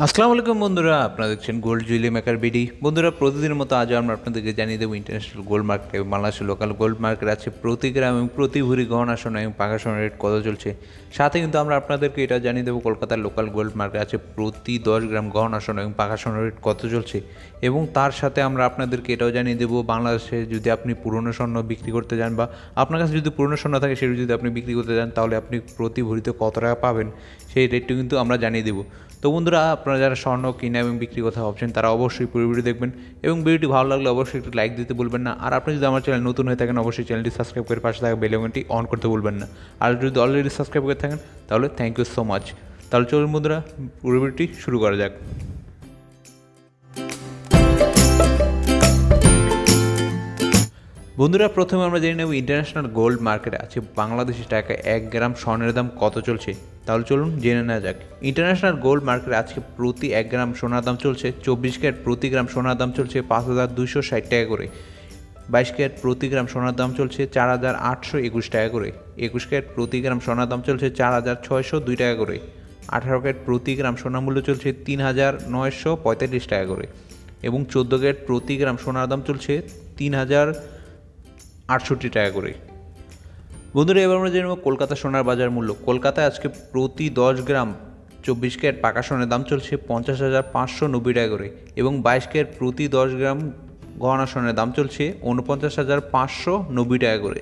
আসসালামু আলাইকুম বন্ধুরা, আপনারা দেখছেন গোল্ড জুয়েলারি মেকার বিডি। বন্ধুরা, প্রতিদিনের মতো আজও আমরা আপনাদেরকে জানিয়ে দেবো ইন্টারন্যাশনাল গোল্ড মার্কেট এবং বাংলাদেশের লোকাল গোল্ড মার্কেট আছে প্রতি গ্রাম এবং প্রতি ভরি গহনা সোনা এবং পাকা সোনার রেট কত চলছে। সাথে কিন্তু আমরা আপনাদেরকে এটা জানিয়ে দেবো কলকাতার লোকাল গোল্ড মার্কেট আছে প্রতি 10 গ্রাম গহনা সোনা এবং পাকা সোনার রেট কত চলছে। এবং তার সাথে আমরা আপনাদেরকে এটাও জানিয়ে দেবো বাংলাদেশে যদি আপনি পুরনো স্বর্ণ বিক্রি করতে যান বা আপনার কাছে যদি পুরনো স্বর্ণ থাকে সেটা যদি আপনি বিক্রি করতে যান তাহলে আপনি প্রতি ভরিতে কত টাকা পাবেন সেই রেটটি কিন্তু আমরা জানিয়ে দেবো। তো বন্ধুরা, আপনারা যারা স্বর্ণ কিনা এবং বিক্রি কথা ভাবছেন তারা অবশ্যই পুরো ভিডিও দেখবেন এবং ভিডিওটি ভালো লাগলে অবশ্যই একটু লাইক দিতে ভুলবেন না। আর আপনি যদি আমার চ্যানেল নতুন হয়ে থাকেন অবশ্যই চ্যানেলটি সাবস্ক্রাইব করে পাশে থাকা বেল আইকনটি অন করতে ভুলবেন না। আর যদি অলরেডি সাবস্ক্রাইব করে থাকেন তাহলে থ্যাংক ইউ সো মাচ। তাহলে চলুন বন্ধুরা, পুরো ভিডিওটি শুরু করা যাক। বন্ধুরা, প্রথমে আমরা জেনে নেব ইন্টারন্যাশনাল গোল্ড মার্কেটে আছে বাংলাদেশি টাকায় 1 গ্রাম স্বর্ণের দাম কত চলছে। তাহলে চলুন জেনে নেওয়া যাক। ইন্টারন্যাশনাল গোল্ড মার্কেটে আজকে প্রতি 1 গ্রাম সোনার দাম চলছে 24 ক্যারেট, প্রতি গ্রাম সোনার দাম চলছে 5,260 টাকা করে। 22 ক্যারেট প্রতি গ্রাম সোনার দাম চলছে 4,821 টাকা করে। 21 ক্যারেট প্রতি গ্রাম সোনার দাম চলছে 4,602 টাকা করে। 18 ক্যারেট প্রতি গ্রাম সোনার মূল্য চলছে 3,945 টাকা করে। এবং 14 ক্যারেট প্রতি গ্রাম সোনার দাম চলছে 3,068 টাকা করে। বন্ধুরা, এবার আমরা জেনে নেব কলকাতা সোনার বাজার মূল্য। কলকাতায় আজকে প্রতি 10 গ্রাম 24 ক্যারেট পাকা সোনার দাম চলছে 50,590 টাকা করে এবং 22 ক্যারেট প্রতি 10 গ্রাম গহনা সোনার দাম চলছে 49,590 টাকা করে।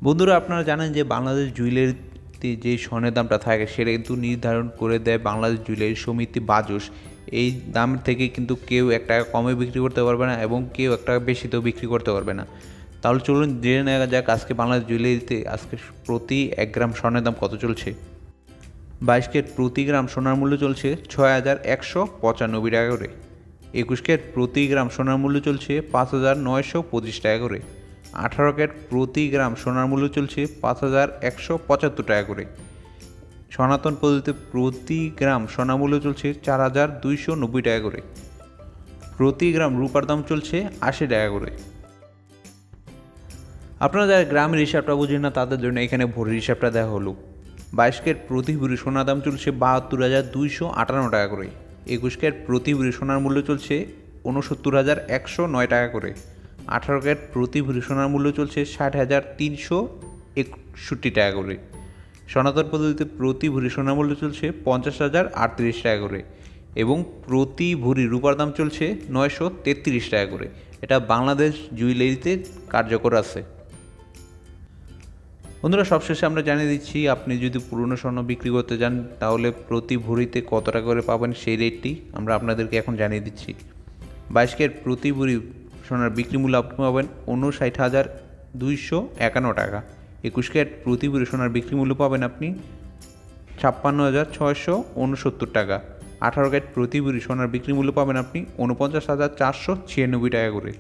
বন্ধুরা, আপনারা জানেন যে বাংলাদেশ জুয়েলারিতে যে স্বর্ণের দামটা থাকে সেটা কিন্তু নির্ধারণ করে দেয় বাংলাদেশ জুয়েলারি সমিতি বাজুস। এই দাম থেকে কিন্তু কেউ 1 টাকা কমে বিক্রি করতে পারবে না এবং কেউ 1 টাকা বেশিতেও বিক্রি করতে পারবে না। তাহলে চলুন জেনে নেওয়া যাক আজকে বাংলাদেশ জুয়েলারিতে আজকে প্রতি 1 গ্রাম স্বর্ণের দাম কত চলছে। 22 ক্যারেট প্রতি গ্রাম সোনার মূল্য চলছে 6,195 টাকা করে। 21 ক্যারেট প্রতি গ্রাম সোনার মূল্য চলছে 5,925 টাকা করে। 18 ক্যারেট প্রতি গ্রাম সোনার মূল্য চলছে 5,175 টাকা করে। সনাতন পদ্ধতিতে প্রতি গ্রাম সোনার মূল্য চলছে 4,290 টাকা করে। প্রতি গ্রাম রূপার দাম চলছে 80 টাকা করে। আপনারা যারা গ্রামের হিসাবটা বুঝেন না তাদের জন্য এখানে ভরির হিসাবটা দেওয়া হলো। 22 ক্যারেট প্রতি ভরি সোনার দাম চলছে 72,258 টাকা করে। 21 ক্যারেট প্রতি ভরি সোনার মূল্য চলছে 69,109 টাকা করে। 18 ক্যারেট প্রতি ভরি সোনার মূল্য চলছে 60,361 টাকা করে। সনাতন পদ্ধতিতে প্রতি ভরি সোনার মূল্য চলছে 50,038 টাকা করে এবং প্রতি ভরি রূপার দাম চলছে 933 টাকা করে। এটা বাংলাদেশ জুয়েলারিতে কার্যকর আছে। বন্ধুরা, সবশেষে আমরা জানিয়ে দিচ্ছি আপনি যদি পুরনো স্বর্ণ বিক্রি করতে যান তাহলে প্রতি ভরিতে কত টাকা করে পাবেন সেই রেটটি আমরা আপনাদেরকে এখন জানিয়ে দিচ্ছি। 22 ক্যারেট প্রতি ভরি সোনার বিক্রি মূল্য আপনি পাবেন 59,251 টাকা। 21 ক্যারেট প্রতি ভরি সোনার বিক্রি মূল্য পাবেন আপনি 56,669 টাকা। 18 ক্যারেট প্রতি ভরি সোনার বিক্রি মূল্য পাবেন আপনি 49,496 টাকা করে।